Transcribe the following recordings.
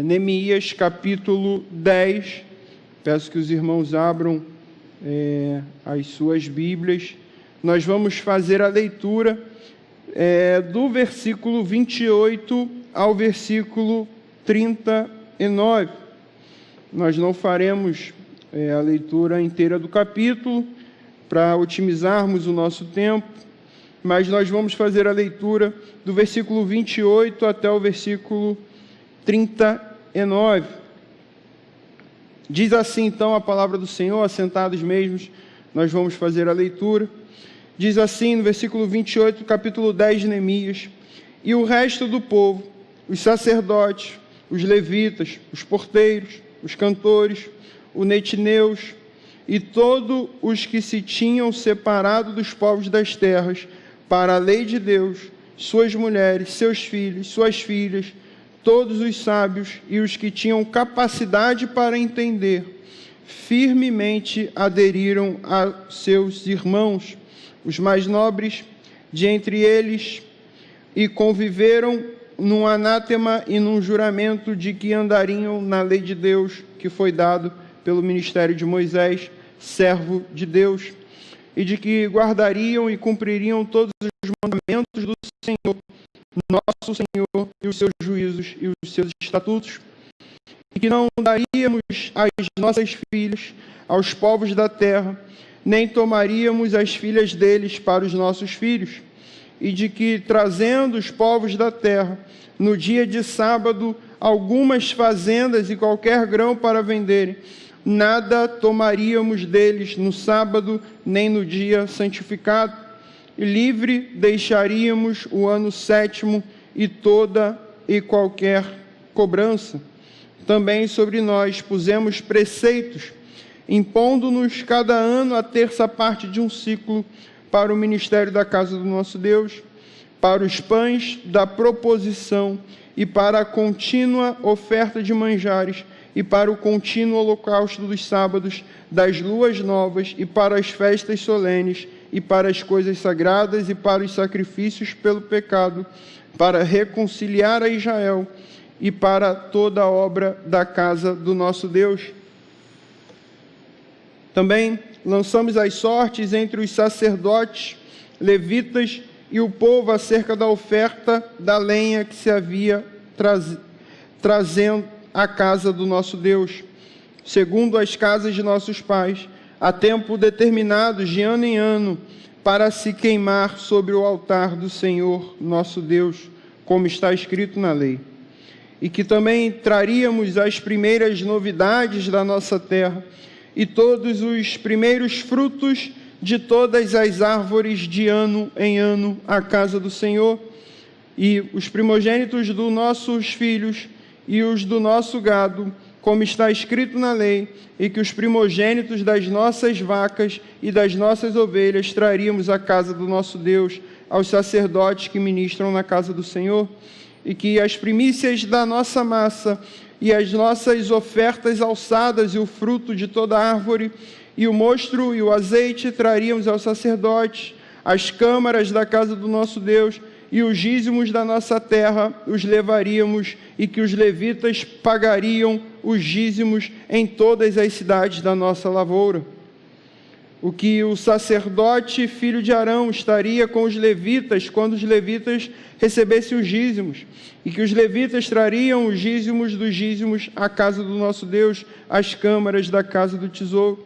Neemias, capítulo 10. Peço que os irmãos abram as suas Bíblias. Nós vamos fazer a leitura do versículo 28 ao versículo 39. Nós não faremos a leitura inteira do capítulo para otimizarmos o nosso tempo, mas nós vamos fazer a leitura do versículo 28 até o versículo 39. Diz assim, então, a palavra do Senhor, assentados mesmos, nós vamos fazer a leitura. Diz assim, no versículo 28, capítulo 10 de Neemias: E o resto do povo, os sacerdotes, os levitas, os porteiros, os cantores, os netineus, e todos os que se tinham separado dos povos das terras, para a lei de Deus, suas mulheres, seus filhos, suas filhas, todos os sábios e os que tinham capacidade para entender, firmemente aderiram a seus irmãos, os mais nobres de entre eles, e conviveram num anátema e num juramento de que andariam na lei de Deus, que foi dado pelo ministério de Moisés, servo de Deus, e de que guardariam e cumpririam todos os mandamentos do Senhor, nosso Senhor, e os seus juízos e os seus estatutos, e que não daríamos as nossas filhas aos povos da terra, nem tomaríamos as filhas deles para os nossos filhos, e de que, trazendo os povos da terra, no dia de sábado, algumas fazendas e qualquer grão para venderem, nada tomaríamos deles no sábado, nem no dia santificado, e livre deixaríamos o ano sétimo e toda e qualquer cobrança. Também sobre nós pusemos preceitos, impondo-nos cada ano a terça parte de um ciclo para o ministério da casa do nosso Deus, para os pães da proposição e para a contínua oferta de manjares, e para o contínuo holocausto dos sábados, das luas novas, e para as festas solenes, e para as coisas sagradas, e para os sacrifícios pelo pecado, para reconciliar a Israel, e para toda a obra da casa do nosso Deus. Também lançamos as sortes entre os sacerdotes, levitas e o povo acerca da oferta da lenha que se havia trazendo à casa do nosso Deus, segundo as casas de nossos pais, a tempo determinado de ano em ano, para se queimar sobre o altar do Senhor nosso Deus, como está escrito na lei. E que também traríamos as primeiras novidades da nossa terra, e todos os primeiros frutos de todas as árvores de ano em ano à casa do Senhor, e os primogênitos dos nossos filhos e os do nosso gado, como está escrito na lei, e que os primogênitos das nossas vacas e das nossas ovelhas traríamos à casa do nosso Deus, aos sacerdotes que ministram na casa do Senhor, e que as primícias da nossa massa e as nossas ofertas alçadas e o fruto de toda árvore, e o mostro e o azeite traríamos aos sacerdotes, as câmaras da casa do nosso Deus, e os dízimos da nossa terra os levaríamos, e que os levitas pagariam os dízimos em todas as cidades da nossa lavoura. O que o sacerdote, filho de Arão, estaria com os levitas, quando os levitas recebessem os dízimos, e que os levitas trariam os dízimos dos dízimos à casa do nosso Deus, às câmaras da casa do tesouro.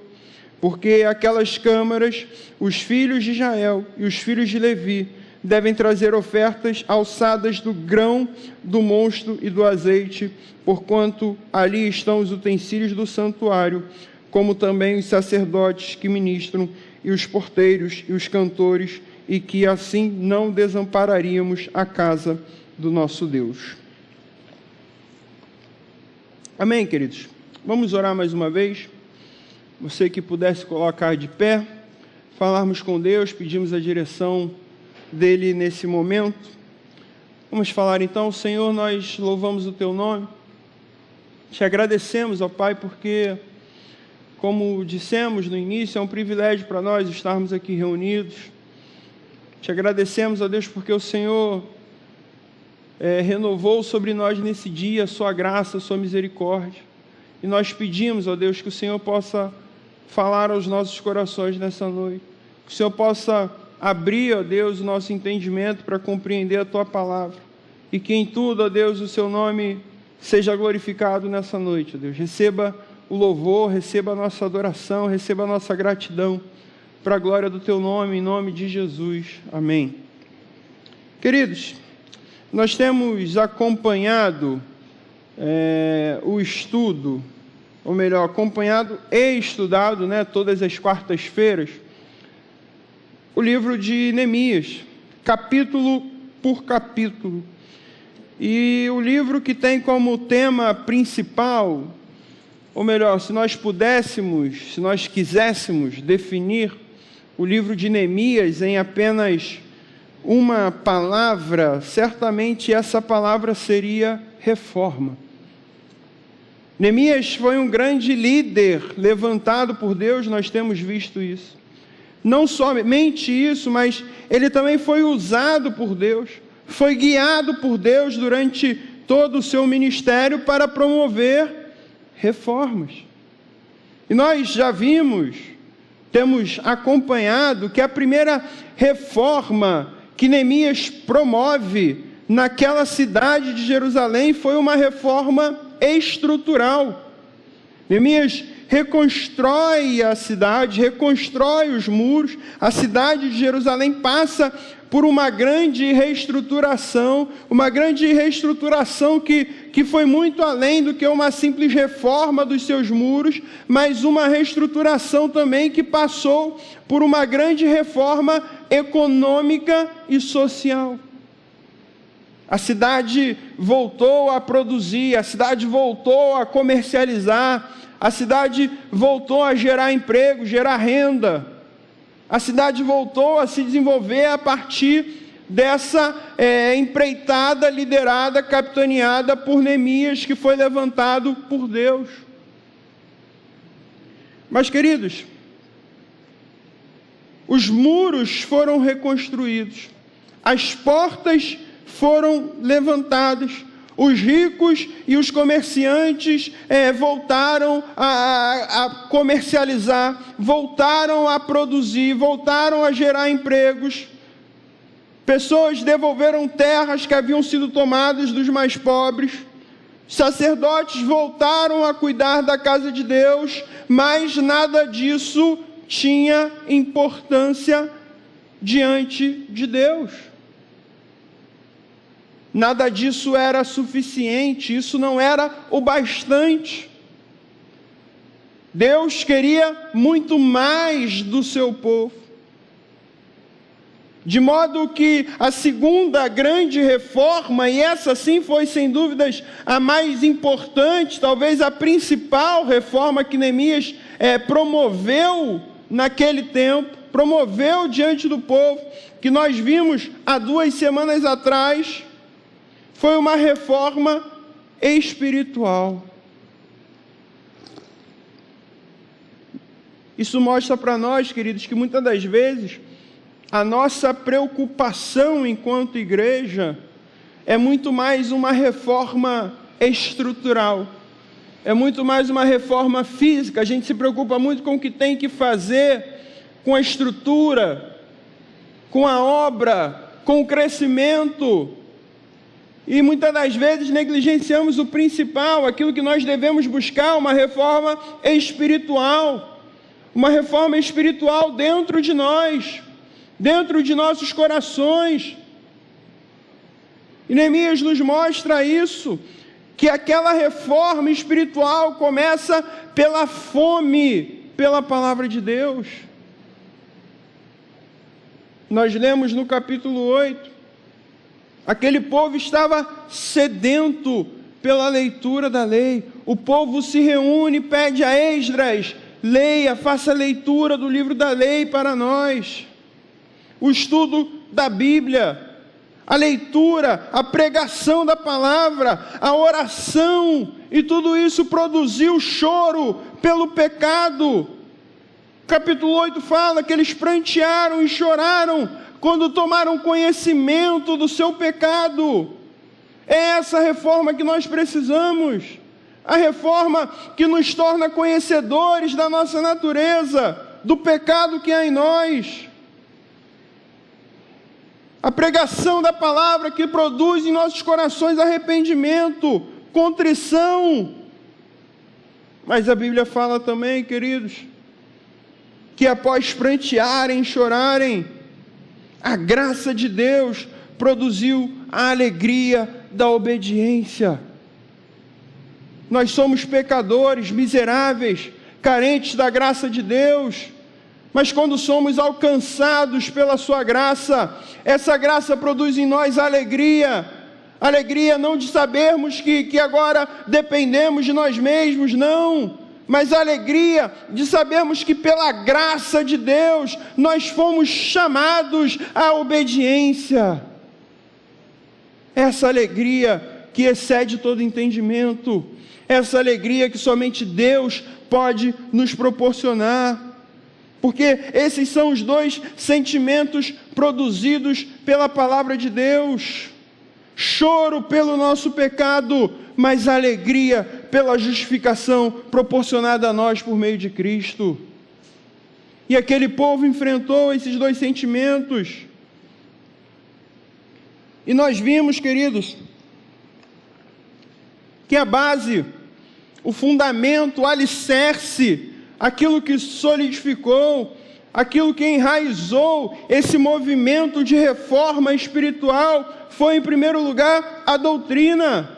Porque aquelas câmaras, os filhos de Israel e os filhos de Levi, devem trazer ofertas alçadas do grão, do mosto e do azeite, porquanto ali estão os utensílios do santuário, como também os sacerdotes que ministram, e os porteiros e os cantores, e que assim não desampararíamos a casa do nosso Deus. Amém, queridos? Vamos orar mais uma vez. Você que pudesse colocar de pé, falarmos com Deus, pedimos a direção dele nesse momento. Vamos falar então. Senhor, nós louvamos o teu nome, te agradecemos, ó Pai, porque, como dissemos no início, é um privilégio para nós estarmos aqui reunidos. Te agradecemos, ó Deus, porque o Senhor renovou sobre nós nesse dia a sua graça, a sua misericórdia. E nós pedimos, ó Deus, que o Senhor possa falar aos nossos corações nessa noite. Que o Senhor possa abrir, ó Deus, o nosso entendimento para compreender a Tua palavra. E que em tudo, ó Deus, o Seu nome seja glorificado nessa noite, ó Deus. Receba o louvor, receba a nossa adoração, receba a nossa gratidão para a glória do Teu nome, em nome de Jesus. Amém. Queridos, nós temos acompanhado o estudo, ou melhor, acompanhado e estudado, todas as quartas-feiras, o livro de Neemias, capítulo por capítulo. E o livro que tem como tema principal, ou melhor, se nós quiséssemos definir o livro de Neemias em apenas uma palavra, certamente essa palavra seria reforma. Neemias foi um grande líder levantado por Deus, nós temos visto isso. Não somente isso, mas ele também foi usado por Deus, foi guiado por Deus durante todo o seu ministério para promover reformas. E nós já temos acompanhado que a primeira reforma que Neemias promove naquela cidade de Jerusalém foi uma reforma estrutural. Neemias reconstrói a cidade, reconstrói os muros. A cidade de Jerusalém passa por uma grande reestruturação que foi muito além do que uma simples reforma dos seus muros, mas uma reestruturação também que passou por uma grande reforma econômica e social. A cidade voltou a produzir, a cidade voltou a comercializar, a cidade voltou a gerar emprego, gerar renda. A cidade voltou a se desenvolver a partir dessa empreitada liderada, capitaneada por Neemias, que foi levantado por Deus. Mas, queridos, os muros foram reconstruídos, as portas foram levantadas, os ricos e os comerciantes voltaram a comercializar, voltaram a produzir, voltaram a gerar empregos. Pessoas devolveram terras que haviam sido tomadas dos mais pobres. Sacerdotes voltaram a cuidar da casa de Deus, mas nada disso tinha importância diante de Deus. Nada disso era suficiente, isso não era o bastante. Deus queria muito mais do seu povo. De modo que a segunda grande reforma, e essa sim foi sem dúvidas a mais importante, talvez a principal reforma que Neemias promoveu naquele tempo, promoveu diante do povo, que nós vimos há 2 semanas atrás, foi uma reforma espiritual. Isso mostra para nós, queridos, que muitas das vezes a nossa preocupação enquanto igreja é muito mais uma reforma estrutural, é muito mais uma reforma física. A gente se preocupa muito com o que tem que fazer, com a estrutura, com a obra, com o crescimento. E muitas das vezes negligenciamos o principal, aquilo que nós devemos buscar, uma reforma espiritual. Uma reforma espiritual dentro de nós, dentro de nossos corações. E Neemias nos mostra isso, que aquela reforma espiritual começa pela fome, pela palavra de Deus. Nós lemos no capítulo 8, aquele povo estava sedento pela leitura da lei. O povo se reúne, pede a Esdras: leia, faça a leitura do livro da lei para nós. O estudo da Bíblia, a leitura, a pregação da palavra, a oração, e tudo isso produziu choro pelo pecado. Capítulo 8 fala que eles prantearam e choraram quando tomaram conhecimento do seu pecado. É essa reforma que nós precisamos. A reforma que nos torna conhecedores da nossa natureza, do pecado que há em nós. A pregação da palavra que produz em nossos corações arrependimento, contrição. Mas a Bíblia fala também, queridos, que após prantearem, chorarem, a graça de Deus produziu a alegria da obediência. Nós somos pecadores, miseráveis, carentes da graça de Deus, mas quando somos alcançados pela sua graça, essa graça produz em nós alegria. Alegria não de sabermos que agora dependemos de nós mesmos, não, mas a alegria de sabermos que pela graça de Deus nós fomos chamados à obediência. Essa alegria que excede todo entendimento, essa alegria que somente Deus pode nos proporcionar, porque esses são os dois sentimentos produzidos pela palavra de Deus: choro pelo nosso pecado, mas alegria pela justificação proporcionada a nós por meio de Cristo. E aquele povo enfrentou esses dois sentimentos. E nós vimos, queridos, que a base, o fundamento, o alicerce, aquilo que solidificou, aquilo que enraizou esse movimento de reforma espiritual foi, em primeiro lugar, a doutrina,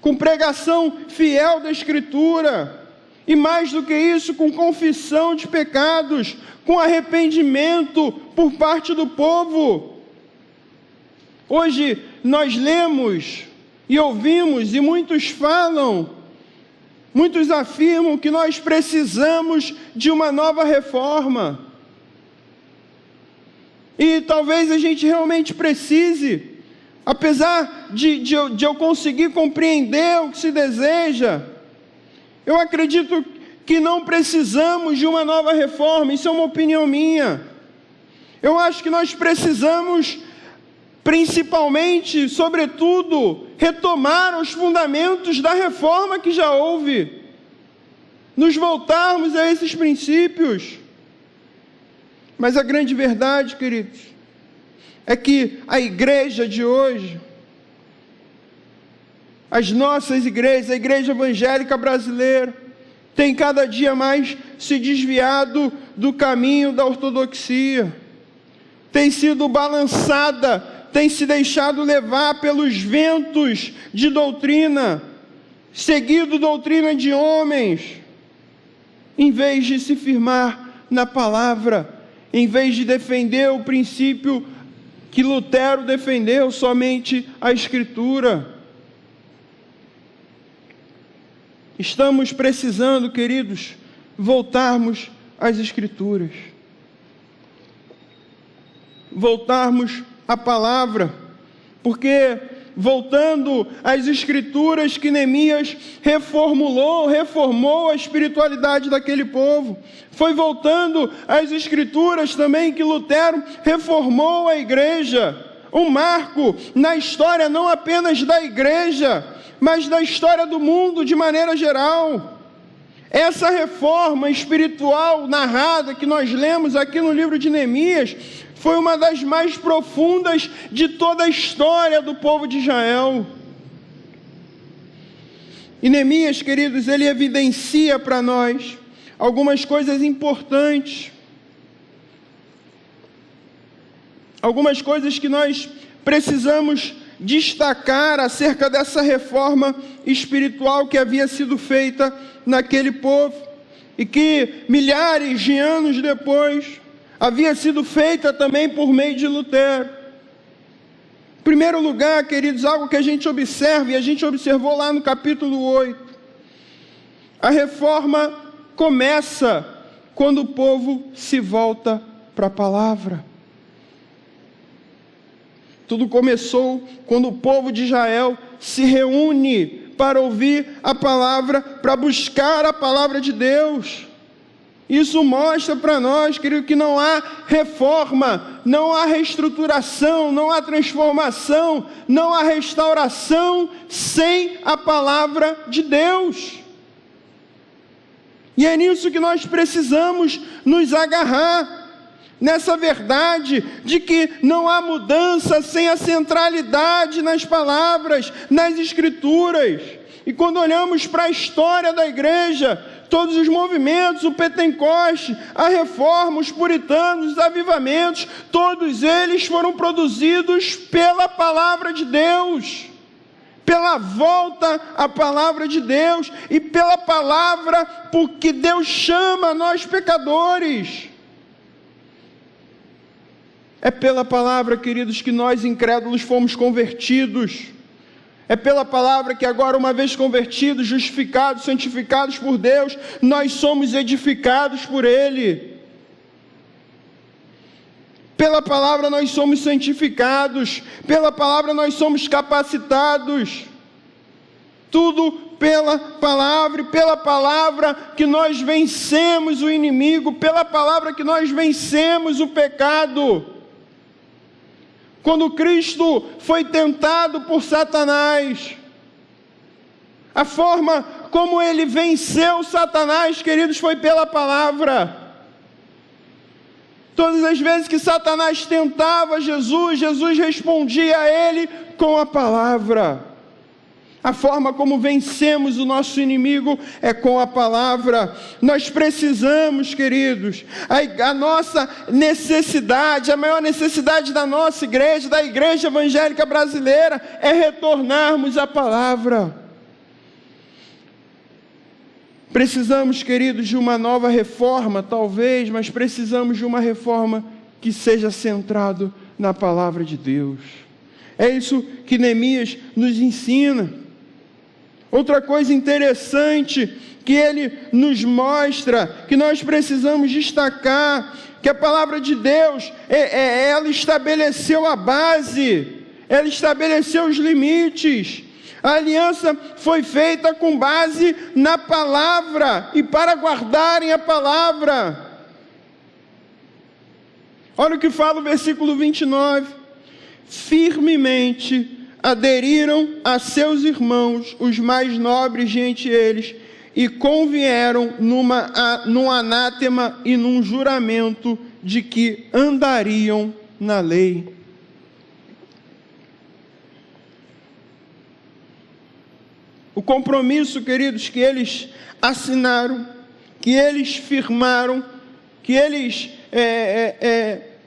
com pregação fiel da Escritura, e mais do que isso, com confissão de pecados, com arrependimento por parte do povo. Hoje nós lemos e ouvimos, e muitos falam, muitos afirmam que nós precisamos de uma nova reforma. E talvez a gente realmente precise, apesar de eu conseguir compreender o que se deseja, eu acredito que não precisamos de uma nova reforma. Isso é uma opinião minha. Eu acho que nós precisamos, principalmente, sobretudo, retomar os fundamentos da reforma que já houve, nos voltarmos a esses princípios. Mas a grande verdade, queridos, é que a igreja de hoje, as nossas igrejas, a igreja evangélica brasileira, tem cada dia mais se desviado do caminho da ortodoxia, tem sido balançada, tem se deixado levar pelos ventos de doutrina, seguido doutrina de homens, em vez de se firmar na palavra, em vez de defender o princípio que Lutero defendeu, somente a Escritura. Estamos precisando, queridos, voltarmos às Escrituras, voltarmos à palavra, porque voltando às Escrituras que Neemias reformou a espiritualidade daquele povo, foi voltando às Escrituras também que Lutero reformou a igreja, um marco na história não apenas da igreja, mas da história do mundo de maneira geral. Essa reforma espiritual narrada que nós lemos aqui no livro de Neemias foi uma das mais profundas de toda a história do povo de Israel. E Neemias, queridos, ele evidencia para nós algumas coisas importantes, algumas coisas que nós precisamos destacar acerca dessa reforma espiritual que havia sido feita naquele povo e que milhares de anos depois havia sido feita também por meio de Lutero. Em primeiro lugar, queridos, algo que a gente observa, e a gente observou lá no capítulo 8, a reforma começa quando o povo se volta para a palavra. Tudo começou quando o povo de Israel se reúne para ouvir a palavra, para buscar a palavra de Deus. Isso mostra para nós, querido, que não há reforma, não há reestruturação, não há transformação, não há restauração sem a palavra de Deus. E é nisso que nós precisamos nos agarrar, nessa verdade de que não há mudança sem a centralidade nas palavras, nas Escrituras. E quando olhamos para a história da igreja, todos os movimentos, o Pentecoste, a Reforma, os puritanos, os avivamentos, todos eles foram produzidos pela palavra de Deus, pela volta à palavra de Deus e pela palavra, porque Deus chama nós pecadores. É pela palavra, queridos, que nós incrédulos fomos convertidos. É pela palavra que agora, uma vez convertidos, justificados, santificados por Deus, nós somos edificados por Ele. Pela palavra nós somos santificados, pela palavra nós somos capacitados. Tudo pela palavra, e pela palavra que nós vencemos o inimigo, pela palavra que nós vencemos o pecado. Quando Cristo foi tentado por Satanás, a forma como ele venceu Satanás, queridos, foi pela palavra. Todas as vezes que Satanás tentava Jesus, Jesus respondia a ele com a palavra. A forma como vencemos o nosso inimigo é com a palavra. Nós precisamos, queridos, a nossa necessidade, a maior necessidade da nossa igreja, da igreja evangélica brasileira, é retornarmos à palavra. Precisamos, queridos, de uma nova reforma, talvez, mas precisamos de uma reforma que seja centrada na palavra de Deus. É isso que Neemias nos ensina. Outra coisa interessante que ele nos mostra, que nós precisamos destacar, que a palavra de Deus, ela estabeleceu a base, ela estabeleceu os limites. A aliança foi feita com base na palavra e para guardarem a palavra. Olha o que fala o versículo 29. Firmemente aderiram a seus irmãos, os mais nobres dentre eles, e convieram num anátema e num juramento de que andariam na lei. O compromisso, queridos, que eles assinaram, que eles firmaram, que eles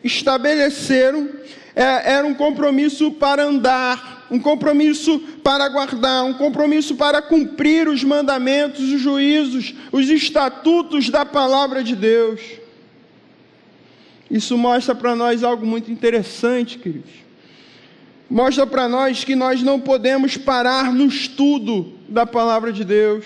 estabeleceram, era um compromisso para andar, um compromisso para guardar, um compromisso para cumprir os mandamentos, os juízos, os estatutos da palavra de Deus. Isso mostra para nós algo muito interessante, queridos. Mostra para nós que nós não podemos parar no estudo da palavra de Deus.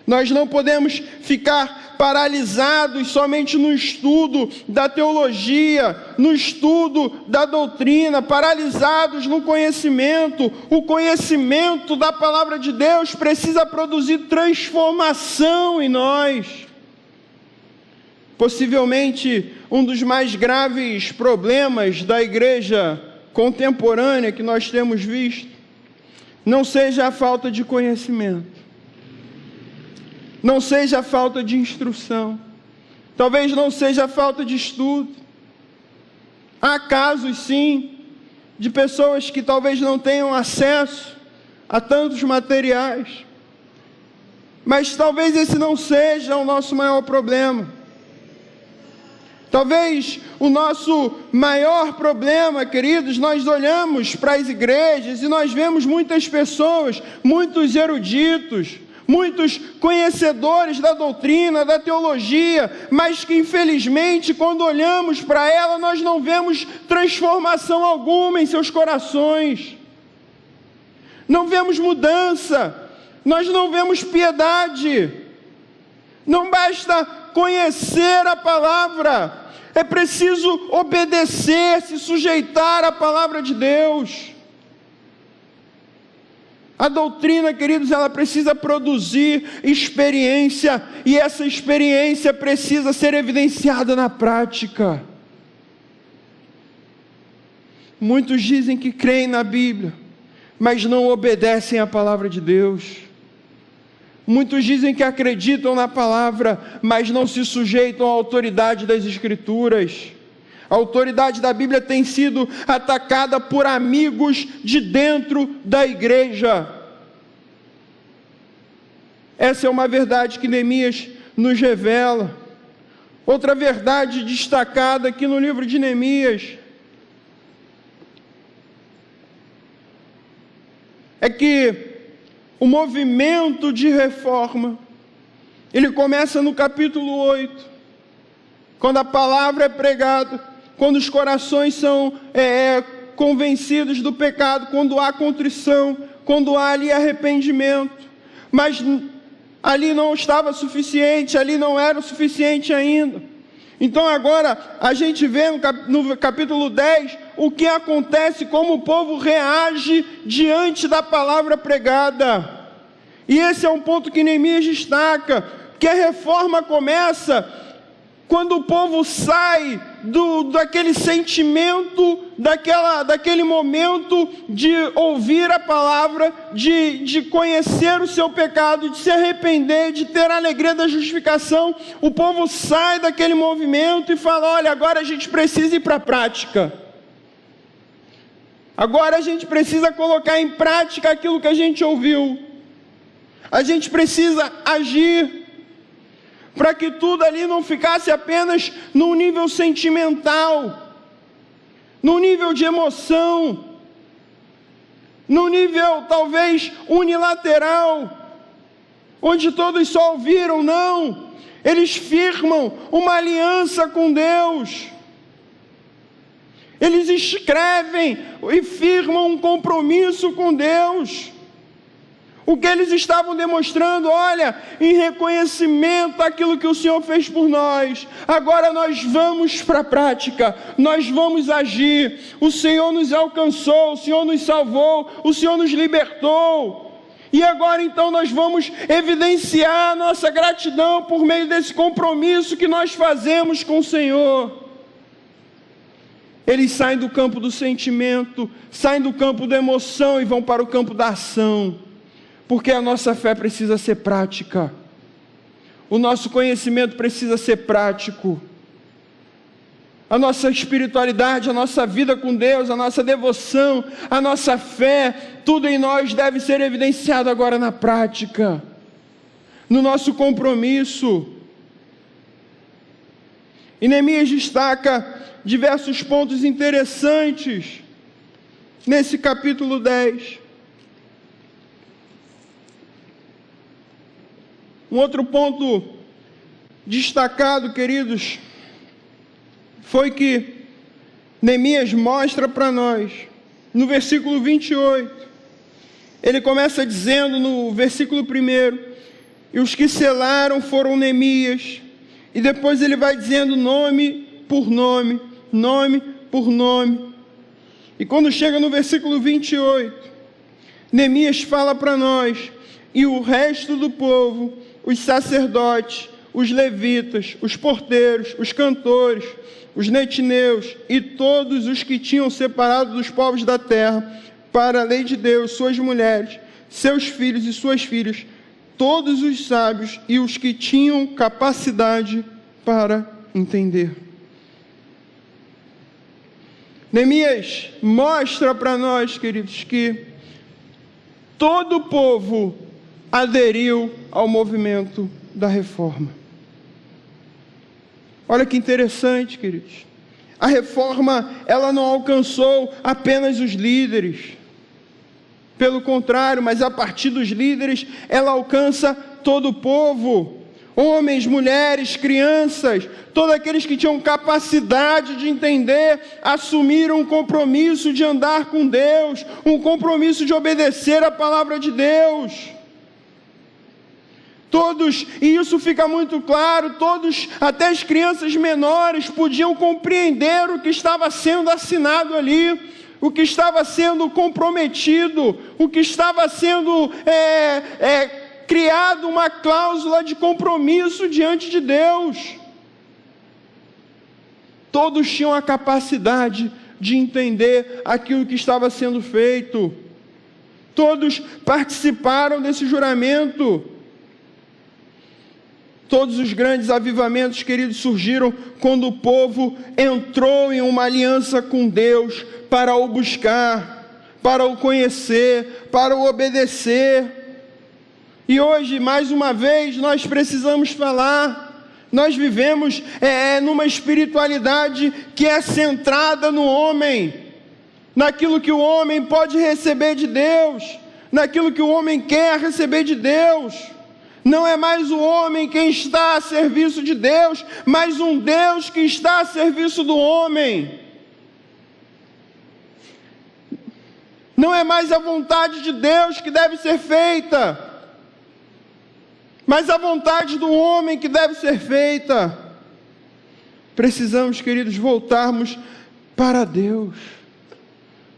Nós não podemos ficar paralisados somente no estudo da teologia, no estudo da doutrina, paralisados no conhecimento. O conhecimento da palavra de Deus precisa produzir transformação em nós. Possivelmente, um dos mais graves problemas da igreja contemporânea que nós temos visto, não seja a falta de conhecimento, não seja a falta de instrução, talvez não seja a falta de estudo. Há casos, sim, de pessoas que talvez não tenham acesso a tantos materiais, mas talvez esse não seja o nosso maior problema. Talvez o nosso maior problema, queridos, nós olhamos para as igrejas e nós vemos muitas pessoas, muitos eruditos, muitos conhecedores da doutrina, da teologia, mas que infelizmente quando olhamos para ela nós não vemos transformação alguma em seus corações, não vemos mudança, nós não vemos piedade. Não basta conhecer a palavra, é preciso obedecer, se sujeitar à palavra de Deus. A doutrina, queridos, ela precisa produzir experiência, e essa experiência precisa ser evidenciada na prática. Muitos dizem que creem na Bíblia, mas não obedecem à palavra de Deus. Muitos dizem que acreditam na palavra, mas não se sujeitam à autoridade das Escrituras. A autoridade da Bíblia tem sido atacada por amigos de dentro da igreja. Essa é uma verdade que Neemias nos revela. Outra verdade destacada aqui no livro de Neemias é que o movimento de reforma, ele começa no capítulo 8, quando a palavra é pregada, quando os corações são convencidos do pecado, quando há contrição, quando há ali arrependimento. Mas ali não estava suficiente, ali não era o suficiente ainda. Então agora a gente vê no capítulo 10 o que acontece, como o povo reage diante da palavra pregada. E esse é um ponto que Neemias destaca, que a reforma começa quando o povo sai daquele sentimento, daquele momento de ouvir a palavra, de conhecer o seu pecado, de se arrepender, de ter a alegria da justificação. O povo sai daquele movimento e fala: olha, agora a gente precisa ir para a prática. Agora a gente precisa colocar em prática aquilo que a gente ouviu. A gente precisa agir, para que tudo ali não ficasse apenas num nível sentimental, num nível de emoção, num nível talvez unilateral, onde todos só ouviram. Não, eles firmam uma aliança com Deus, eles escrevem e firmam um compromisso com Deus. O que eles estavam demonstrando? Olha, em reconhecimento àquilo que o Senhor fez por nós, agora nós vamos para a prática, nós vamos agir. O Senhor nos alcançou, o Senhor nos salvou, o Senhor nos libertou. E agora então nós vamos evidenciar a nossa gratidão por meio desse compromisso que nós fazemos com o Senhor. Eles saem do campo do sentimento, saem do campo da emoção e vão para o campo da ação. Porque a nossa fé precisa ser prática, o nosso conhecimento precisa ser prático, a nossa espiritualidade, a nossa vida com Deus, a nossa devoção, a nossa fé, tudo em nós deve ser evidenciado agora na prática, no nosso compromisso. E Neemias destaca diversos pontos interessantes nesse capítulo 10. Um outro ponto destacado, queridos, foi que Neemias mostra para nós, no versículo 28, ele começa dizendo no versículo 1, e os que selaram foram Neemias, e depois ele vai dizendo nome por nome, nome por nome, e quando chega no versículo 28, Neemias fala para nós, e o resto do povo, os sacerdotes, os levitas, os porteiros, os cantores, os netineus e todos os que tinham separado dos povos da terra para a lei de Deus, suas mulheres, seus filhos e suas filhas, todos os sábios e os que tinham capacidade para entender. Neemias mostra para nós, queridos, que todo o povo aderiu ao movimento da reforma. Olha que interessante, queridos. A reforma, ela não alcançou apenas os líderes. Pelo contrário, mas a partir dos líderes, ela alcança todo o povo. Homens, mulheres, crianças, todos aqueles que tinham capacidade de entender, assumiram um compromisso de andar com Deus, um compromisso de obedecer a palavra de Deus. Todos, e isso fica muito claro, todos, até as crianças menores, podiam compreender o que estava sendo assinado ali, o que estava sendo comprometido, o que estava sendo criado uma cláusula de compromisso diante de Deus. Todos tinham a capacidade de entender aquilo que estava sendo feito. Todos participaram desse juramento. Todos os grandes avivamentos, queridos, surgiram quando o povo entrou em uma aliança com Deus para o buscar, para o conhecer, para o obedecer. E hoje, mais uma vez, nós precisamos falar, nós vivemos numa espiritualidade que é centrada no homem, naquilo que o homem pode receber de Deus, naquilo que o homem quer receber de Deus. Não é mais o homem quem está a serviço de Deus, mas um Deus que está a serviço do homem. Não é mais a vontade de Deus que deve ser feita, mas a vontade do homem que deve ser feita. Precisamos, queridos, voltarmos para Deus.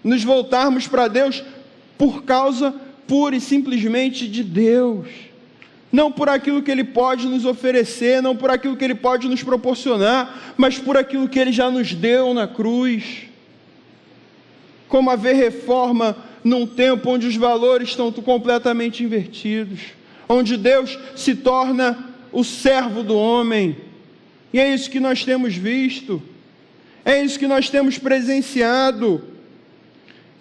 Nos voltarmos para Deus por causa pura e simplesmente de Deus. Não por aquilo que Ele pode nos oferecer, não por aquilo que Ele pode nos proporcionar, mas por aquilo que Ele já nos deu na cruz. Como haver reforma num tempo onde os valores estão completamente invertidos, onde Deus se torna o servo do homem. E é isso que nós temos visto, é isso que nós temos presenciado.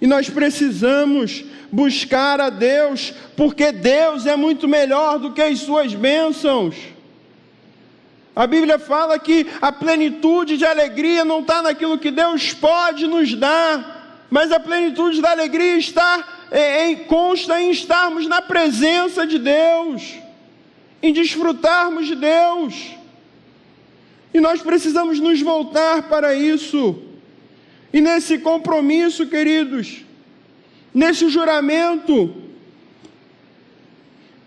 E nós precisamos buscar a Deus, porque Deus é muito melhor do que as suas bênçãos. A Bíblia fala que a plenitude de alegria não está naquilo que Deus pode nos dar, mas a plenitude da alegria consta em estarmos na presença de Deus, em desfrutarmos de Deus. E nós precisamos nos voltar para isso. E nesse compromisso, queridos, nesse juramento,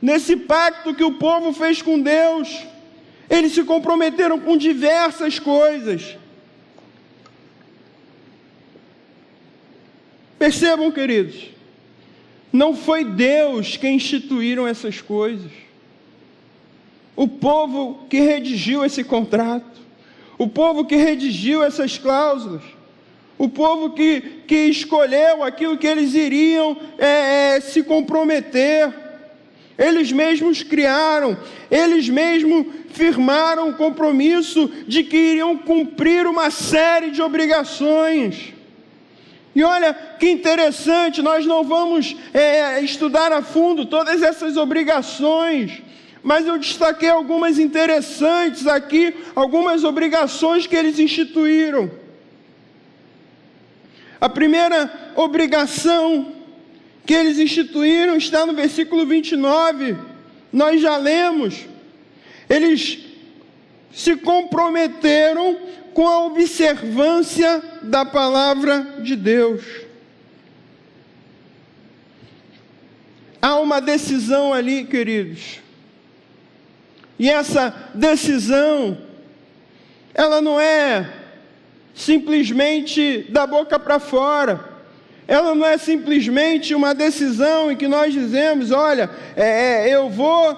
nesse pacto que o povo fez com Deus, eles se comprometeram com diversas coisas. Percebam, queridos, não foi Deus quem instituíram essas coisas. O povo que redigiu esse contrato, o povo que redigiu essas cláusulas, o povo que escolheu aquilo que eles iriam se comprometer. Eles mesmos criaram, eles mesmos firmaram o compromisso de que iriam cumprir uma série de obrigações. E olha que interessante, nós não vamos estudar a fundo todas essas obrigações, mas eu destaquei algumas interessantes aqui, algumas obrigações que eles instituíram. A primeira obrigação que eles instituíram está no versículo 29, nós já lemos. Eles se comprometeram com a observância da palavra de Deus. Há uma decisão ali, queridos, e essa decisão, ela não é simplesmente da boca para fora, ela não é simplesmente uma decisão em que nós dizemos, olha, eu vou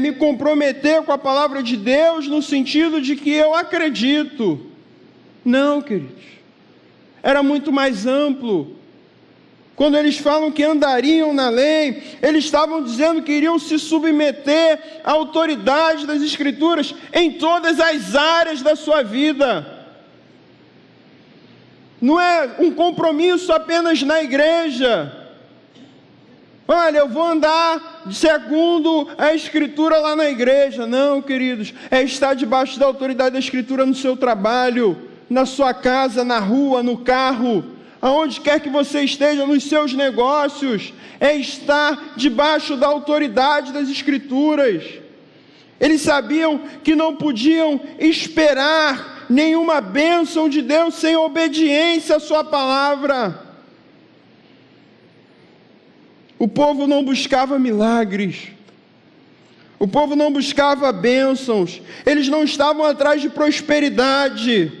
me comprometer com a palavra de Deus no sentido de que eu acredito. Não, queridos, era muito mais amplo. Quando eles falam que andariam na lei, eles estavam dizendo que iriam se submeter à autoridade das Escrituras em todas as áreas da sua vida. Não é um compromisso apenas na igreja. Olha, eu vou andar segundo a Escritura lá na igreja. Não, queridos, é estar debaixo da autoridade da Escritura no seu trabalho, na sua casa, na rua, no carro, aonde quer que você esteja, nos seus negócios, é estar debaixo da autoridade das Escrituras. Eles sabiam que não podiam esperar nenhuma bênção de Deus sem obediência à sua palavra. O povo não buscava milagres, o povo não buscava bênçãos, eles não estavam atrás de prosperidade.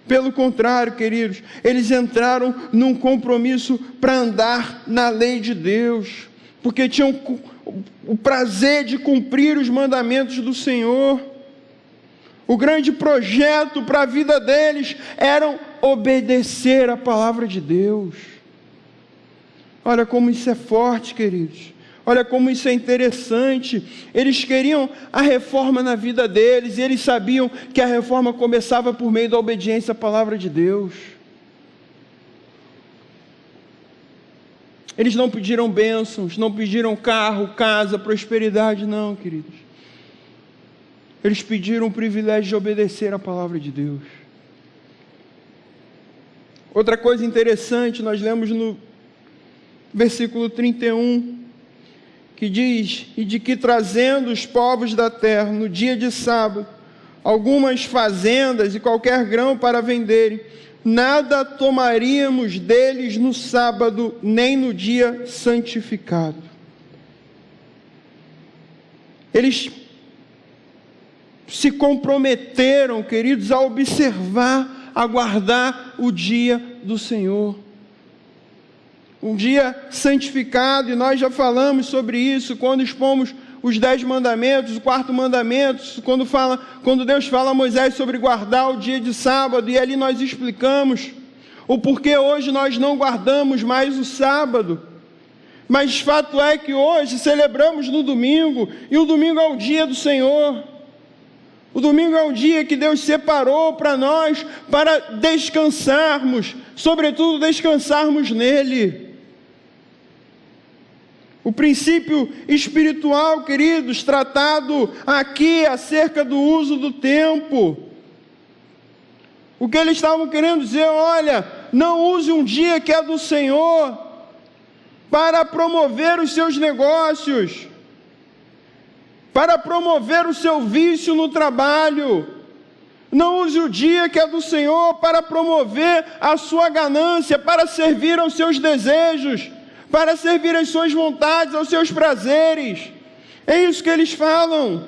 Pelo contrário, queridos, eles entraram num compromisso para andar na lei de Deus, porque tinham o prazer de cumprir os mandamentos do Senhor. O grande projeto para a vida deles era obedecer a palavra de Deus. Olha como isso é forte, queridos. Olha como isso é interessante. Eles queriam a reforma na vida deles, e eles sabiam que a reforma começava por meio da obediência à palavra de Deus. Eles não pediram bênçãos, não pediram carro, casa, prosperidade, não, queridos. Eles pediram o privilégio de obedecer à palavra de Deus. Outra coisa interessante, nós lemos no versículo 31, que diz: e de que trazendo os povos da terra no dia de sábado, algumas fazendas e qualquer grão para venderem, nada tomaríamos deles no sábado, nem no dia santificado. Eles se comprometeram, queridos, a observar, a guardar o dia do Senhor. Um dia santificado, e nós já falamos sobre isso, quando expomos os 10 mandamentos, o 4º mandamento, quando Deus fala a Moisés sobre guardar o dia de sábado, e ali nós explicamos o porquê hoje nós não guardamos mais o sábado. Mas fato é que hoje celebramos no domingo, e o domingo é o dia do Senhor. O domingo é o dia que Deus separou para nós, para descansarmos, sobretudo descansarmos nele. O princípio espiritual, queridos, tratado aqui acerca do uso do tempo. O que eles estavam querendo dizer: olha, não use um dia que é do Senhor para promover os seus negócios, para promover o seu vício no trabalho. Não use o dia que é do Senhor para promover a sua ganância, para servir aos seus desejos, para servir às suas vontades, aos seus prazeres. É isso que eles falam.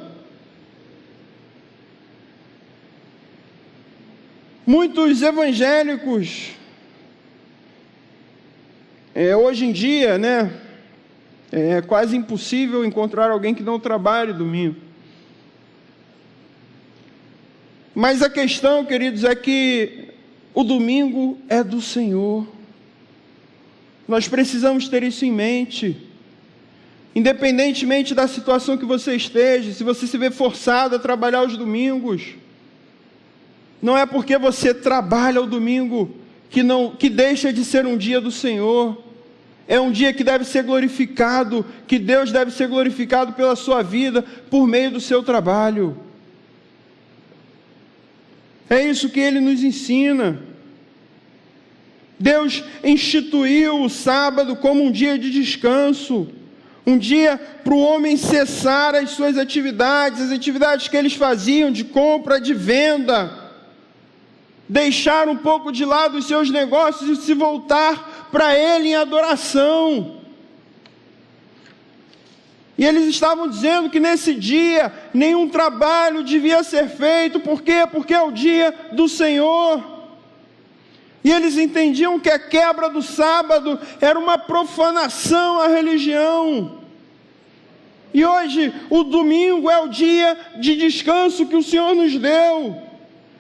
Muitos evangélicos, hoje em dia, é quase impossível encontrar alguém que não trabalhe domingo. Mas a questão, queridos, é que o domingo é do Senhor. Nós precisamos ter isso em mente. Independentemente da situação que você esteja, se você se vê forçado a trabalhar os domingos, não é porque você trabalha o domingo que deixa de ser um dia do Senhor. É um dia que deve ser glorificado, que Deus deve ser glorificado pela sua vida, por meio do seu trabalho. É isso que Ele nos ensina. Deus instituiu o sábado como um dia de descanso, um dia para o homem cessar as suas atividades, as atividades que eles faziam de compra, de venda, deixar um pouco de lado os seus negócios e se voltar para Ele em adoração. E eles estavam dizendo que nesse dia nenhum trabalho devia ser feito. Por quê? Porque é o dia do Senhor. E eles entendiam que a quebra do sábado era uma profanação à religião. E hoje o domingo é o dia de descanso que o Senhor nos deu.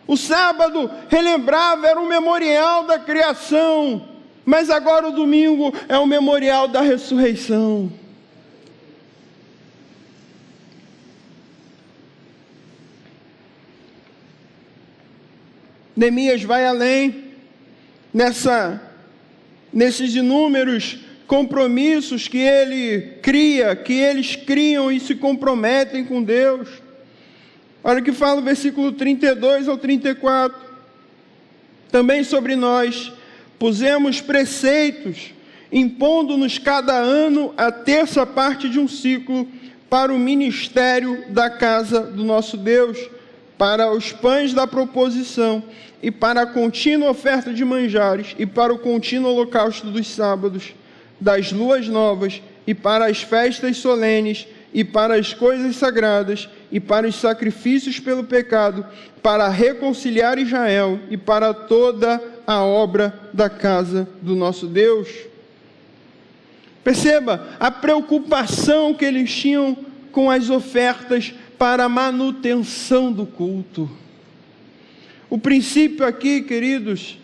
O sábado, relembrava, era um memorial da criação, mas agora o domingo é um memorial da ressurreição. Neemias vai além nesses inúmeros compromissos que ele cria, que eles criam e se comprometem com Deus. Olha o que fala o versículo 32 ao 34. Também sobre nós pusemos preceitos, impondo-nos cada ano a terça parte de um ciclo para o ministério da casa do nosso Deus, para os pães da proposição, e para a contínua oferta de manjares, e para o contínuo holocausto dos sábados, das luas novas, e para as festas solenes, e para as coisas sagradas, e para os sacrifícios pelo pecado, para reconciliar Israel e para toda a obra da casa do nosso Deus. Perceba a preocupação que eles tinham com as ofertas para a manutenção do culto. O princípio aqui, queridos,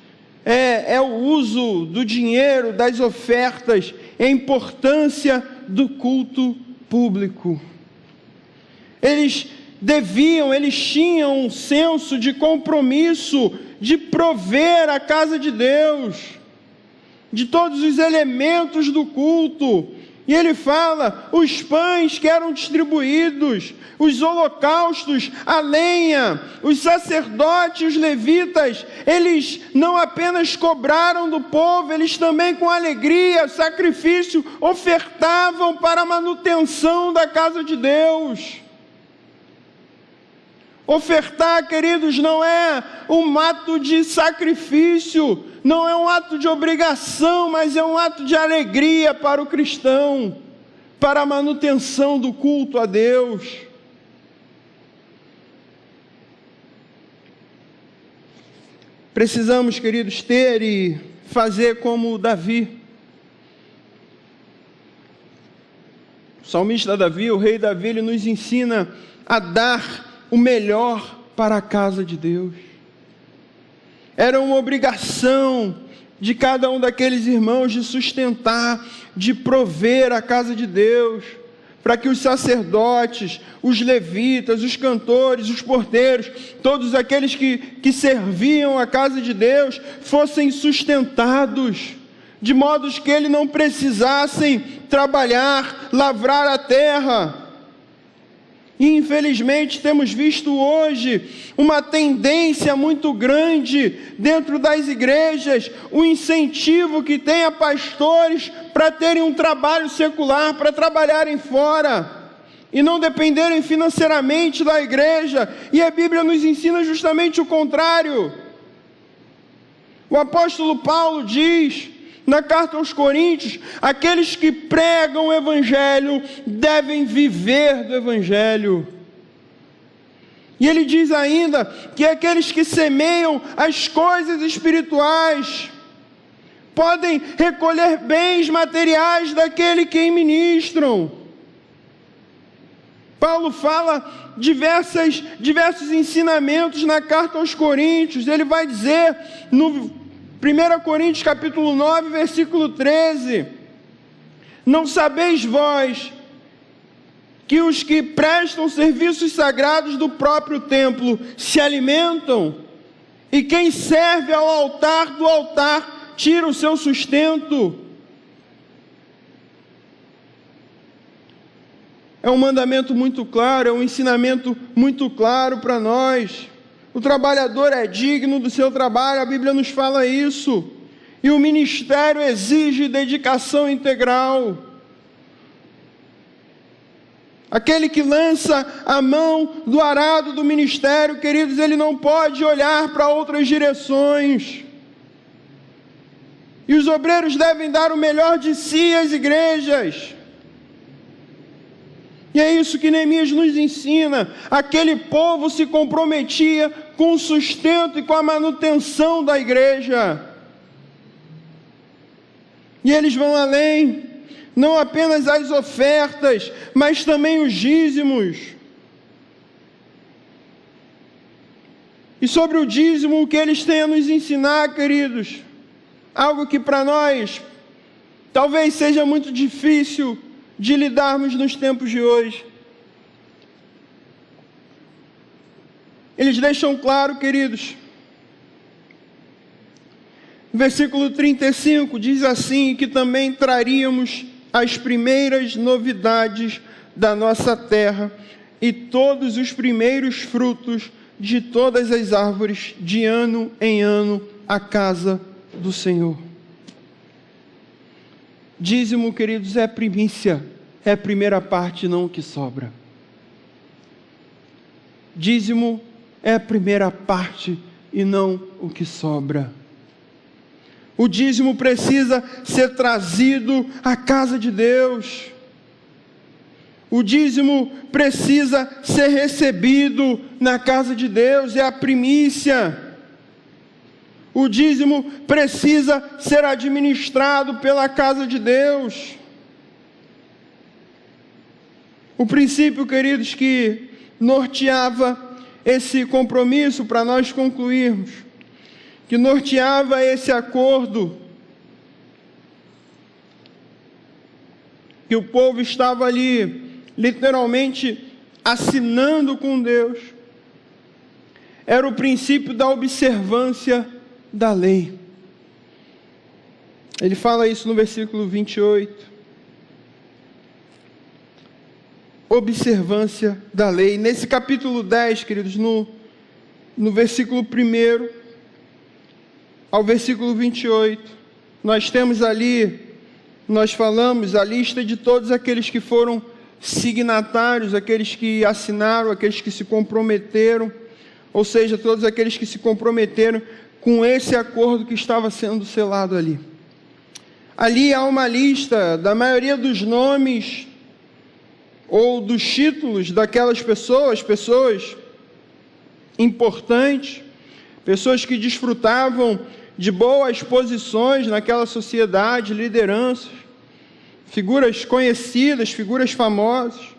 é o uso do dinheiro, das ofertas, a importância do culto público. Eles tinham um senso de compromisso de prover a casa de Deus, de todos os elementos do culto. E ele fala, os pães que eram distribuídos, os holocaustos, a lenha, os sacerdotes, os levitas, eles não apenas cobraram do povo, eles também com alegria, sacrifício, ofertavam para a manutenção da casa de Deus. Ofertar, queridos, não é um ato de sacrifício, não é um ato de obrigação, mas é um ato de alegria para o cristão, para a manutenção do culto a Deus. Precisamos, queridos, ter e fazer como Davi. O salmista Davi, o rei Davi, ele nos ensina a dar o melhor para a casa de Deus. Era uma obrigação de cada um daqueles irmãos de sustentar, de prover a casa de Deus, para que os sacerdotes, os levitas, os cantores, os porteiros, todos aqueles que serviam a casa de Deus, fossem sustentados, de modo que eles não precisassem trabalhar, lavrar a terra. E infelizmente temos visto hoje uma tendência muito grande dentro das igrejas, o incentivo que tem a pastores para terem um trabalho secular, para trabalharem fora e não dependerem financeiramente da igreja. E a Bíblia nos ensina justamente o contrário. O apóstolo Paulo diz na carta aos Coríntios, aqueles que pregam o Evangelho devem viver do Evangelho. E ele diz ainda que aqueles que semeiam as coisas espirituais podem recolher bens materiais daquele que ministram. Paulo fala diversos ensinamentos na carta aos Coríntios. Ele vai dizer no 1 Coríntios capítulo 9, versículo 13, não sabeis vós que os que prestam serviços sagrados do próprio templo se alimentam, e quem serve ao altar do altar tira o seu sustento? É um mandamento muito claro, é um ensinamento muito claro para nós. O trabalhador é digno do seu trabalho, a Bíblia nos fala isso. E o ministério exige dedicação integral. Aquele que lança a mão do arado do ministério, queridos, ele não pode olhar para outras direções. E os obreiros devem dar o melhor de si às igrejas. E é isso que Neemias nos ensina. Aquele povo se comprometia com o sustento e com a manutenção da igreja. E eles vão além, não apenas as ofertas, mas também os dízimos. E sobre o dízimo, o que eles têm a nos ensinar, queridos? Algo que para nós talvez seja muito difícil de lidarmos nos tempos de hoje. Eles deixam claro, queridos, versículo 35 diz assim, que também traríamos as primeiras novidades da nossa terra e todos os primeiros frutos de todas as árvores de ano em ano à casa do Senhor. Dízimo, queridos, é primícia, é a primeira parte, não o que sobra. Dízimo é a primeira parte e não o que sobra. O dízimo precisa ser trazido à casa de Deus. O dízimo precisa ser recebido na casa de Deus, é a primícia. O dízimo precisa ser administrado pela casa de Deus. O princípio, queridos, que norteava esse compromisso, para nós concluirmos, que norteava esse acordo, que o povo estava ali, literalmente, assinando com Deus, era o princípio da observância da lei. Ele fala isso no versículo 28. Observância da lei. Nesse capítulo 10, queridos, no versículo 1 ao versículo 28, nós temos ali, nós falamos a lista de todos aqueles que foram signatários, aqueles que assinaram, aqueles que se comprometeram, ou seja, todos aqueles que se comprometeram com esse acordo que estava sendo selado ali. Ali há uma lista da maioria dos nomes ou dos títulos daquelas pessoas importantes, pessoas que desfrutavam de boas posições naquela sociedade, lideranças, figuras conhecidas, figuras famosas.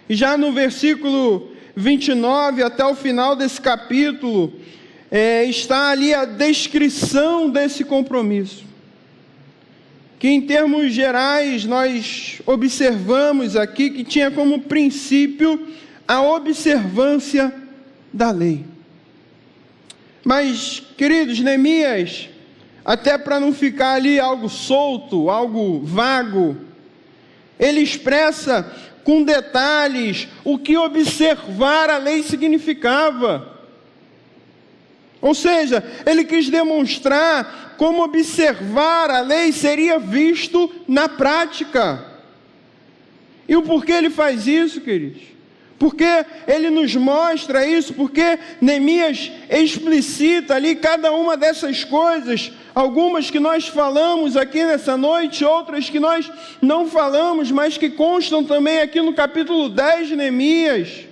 E já no versículo 29, até o final desse capítulo, está ali a descrição desse compromisso, que em termos gerais nós observamos aqui que tinha como princípio a observância da lei. Mas, queridos, Neemias, até para não ficar ali algo solto, algo vago, ele expressa com detalhes o que observar a lei significava. Ou seja, ele quis demonstrar como observar a lei seria visto na prática. E o porquê ele faz isso, queridos? Porque ele nos mostra isso, porque Neemias explicita ali cada uma dessas coisas, algumas que nós falamos aqui nessa noite, outras que nós não falamos, mas que constam também aqui no capítulo 10 de Neemias.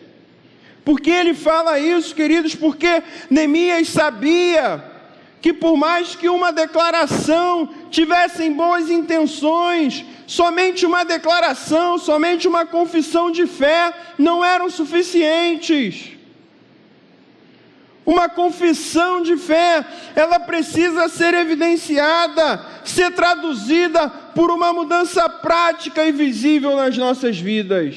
Por que ele fala isso, queridos? Porque Neemias sabia que por mais que uma declaração tivessem boas intenções, somente uma declaração, somente uma confissão de fé não eram suficientes. Uma confissão de fé, ela precisa ser evidenciada, ser traduzida por uma mudança prática e visível nas nossas vidas.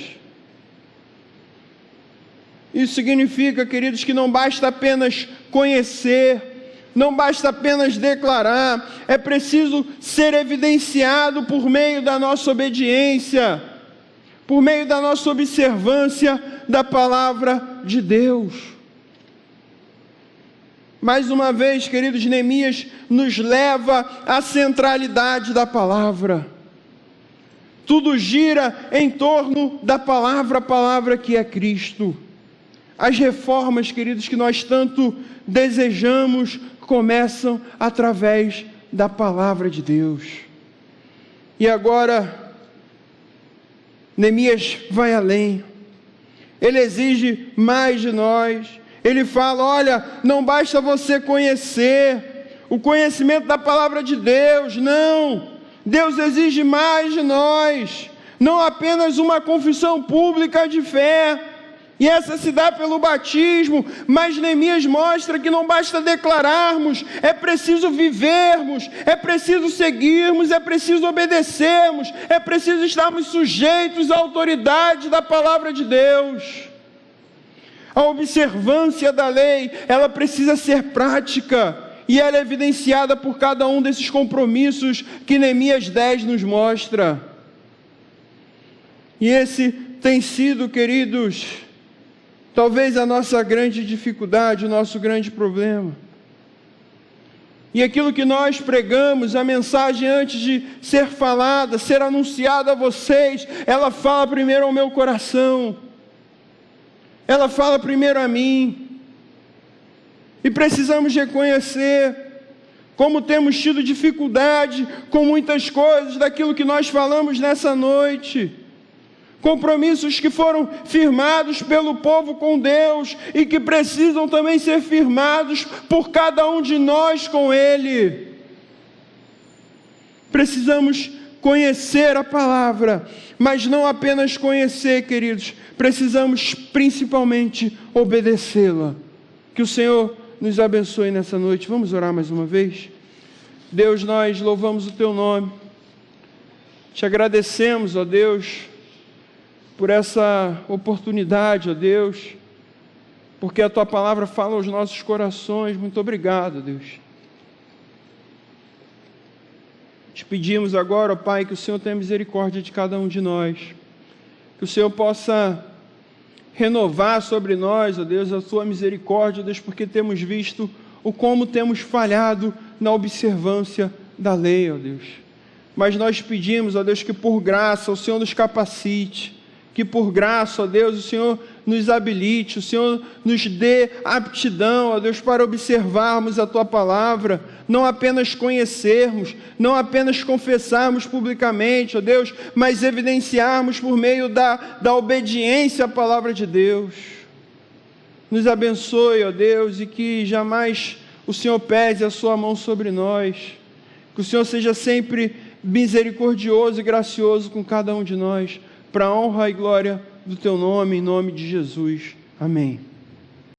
Isso significa, queridos, que não basta apenas conhecer, não basta apenas declarar, é preciso ser evidenciado por meio da nossa obediência, por meio da nossa observância da palavra de Deus. Mais uma vez, queridos, Neemias nos leva à centralidade da palavra. Tudo gira em torno da palavra, a palavra que é Cristo. As reformas, queridos, que nós tanto desejamos, começam através da palavra de Deus. E agora, Neemias vai além. Ele exige mais de nós. Ele fala, olha, não basta você conhecer o conhecimento da palavra de Deus, não. Deus exige mais de nós. Não apenas uma confissão pública de fé, e essa se dá pelo batismo, mas Neemias mostra que não basta declararmos, é preciso vivermos, é preciso seguirmos, é preciso obedecermos, é preciso estarmos sujeitos à autoridade da palavra de Deus. A observância da lei, ela precisa ser prática, e ela é evidenciada por cada um desses compromissos que Neemias 10 nos mostra. E esse tem sido, queridos, talvez a nossa grande dificuldade, o nosso grande problema. E aquilo que nós pregamos, a mensagem antes de ser falada, ser anunciada a vocês, ela fala primeiro ao meu coração. Ela fala primeiro a mim. E precisamos reconhecer como temos tido dificuldade com muitas coisas daquilo que nós falamos nessa noite. compromissos que foram firmados pelo povo com Deus e que precisam também ser firmados por cada um de nós com Ele. Precisamos conhecer a palavra, mas não apenas conhecer, queridos, precisamos principalmente obedecê-la. Que o Senhor nos abençoe nessa noite. Vamos orar mais uma vez? Deus, nós louvamos o Teu nome, te agradecemos, ó Deus, por essa oportunidade, ó Deus, porque a Tua palavra fala aos nossos corações. Muito obrigado, Deus. Te pedimos agora, ó Pai, que o Senhor tenha misericórdia de cada um de nós, que o Senhor possa renovar sobre nós, ó Deus, a Sua misericórdia, ó Deus, porque temos visto o como temos falhado na observância da lei, ó Deus. Mas nós pedimos, ó Deus, que por graça o Senhor nos capacite, que por graça, ó Deus, o Senhor nos habilite, o Senhor nos dê aptidão, ó Deus, para observarmos a Tua palavra, não apenas conhecermos, não apenas confessarmos publicamente, ó Deus, mas evidenciarmos por meio da obediência à palavra de Deus. Nos abençoe, ó Deus, e que jamais o Senhor pese a Sua mão sobre nós, que o Senhor seja sempre misericordioso e gracioso com cada um de nós, para a honra e glória do Teu nome, em nome de Jesus. Amém.